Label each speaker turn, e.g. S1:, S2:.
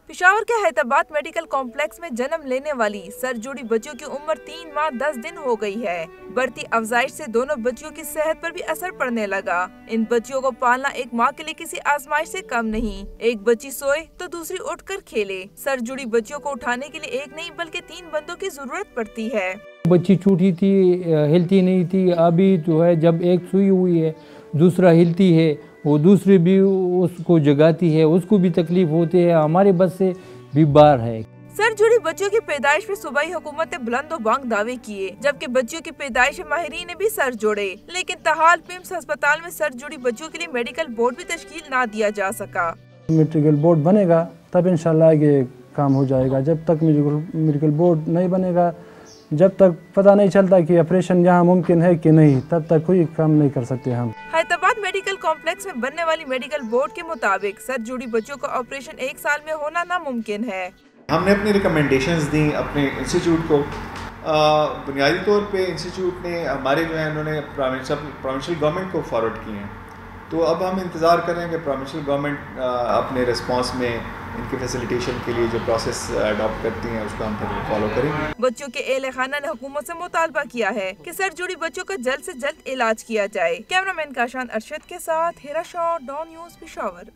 S1: पिशावर के Hyderabad medical complex में जन्म लेने वाली सर जुड़ी बच्चियों की उम्र 3 माह 10 दिन हो गई है। बढ़ती अफजाइश से दोनों बच्चियों की सेहत पर भी असर पड़ने लगा। इन बच्चियों को पालना एक माँ के लिए किसी आजमाइश से कम नहीं। एक बच्ची सोए तो दूसरी उठकर खेले। सर जुड़ी बच्चियों को उठाने के लिए एक नहीं बल्कि 3 बंदों की जरूरत पड़ती है।
S2: बच्ची छोटी थी, हिलती नहीं थी। अभी जो है जब एक सुई हुई है, दूसरा हिलती है, वो दूसरी भी उसको जगाती है, उसको भी तकलीफ होती है, हमारे बस से भी बाहर है।
S1: सर जुड़ी बच्चियों की पैदाइश पे सूबाई हुकूमत ने बुलंदो बांग दावे किए, जबकि बच्चियों की पैदाइश माहिरीन ने भी सर जोड़े, लेकिन ताहाल पिम्स अस्पताल में सर जुड़ी बच्चियों के लिए मेडिकल बोर्ड भी तश्कील ना दिया जा सका।
S3: मेडिकल बोर्ड बनेगा तब इंशाल्लाह ये काम हो जाएगा। जब तक मेडिकल बोर्ड नहीं बनेगा, जब तक पता नहीं चलता कि ऑपरेशन यहाँ मुमकिन है कि नहीं, तब तक कोई काम नहीं कर सकते हम।
S1: हैदराबाद मेडिकल कॉम्प्लेक्स में बनने वाली मेडिकल बोर्ड के मुताबिक सर जुड़ी बच्चों का ऑपरेशन 1 साल में होना नामुमकिन है।
S4: हमने अपनी रिकमेंडेशंस दी अपने इंस्टीट्यूट को। बुनियादी तौर पे इंस्टीट्यूट ने हमारे जो है उन्होंने प्रोविंशियल गवर्नमेंट को फॉरवर्ड किए हैं। तो अब हम इंतज़ार कर रहे हैं कि प्रोविंशियल गवर्नमेंट अपने रिस्पांस में इनके फैसिलिटेशन के लिए जो प्रोसेस अडॉप्ट करती हैं उसको हम फिर फॉलो करेंगे।
S1: बच्चों के एहले खाना ने हुकूमत से मुतालबा किया है कि सर जुड़ी बच्चों का जल्द से जल्द इलाज किया जाए। कैमरामैन काशान अरशद के साथ हिरा शॉ, डॉन न्यूज़, पिशावर।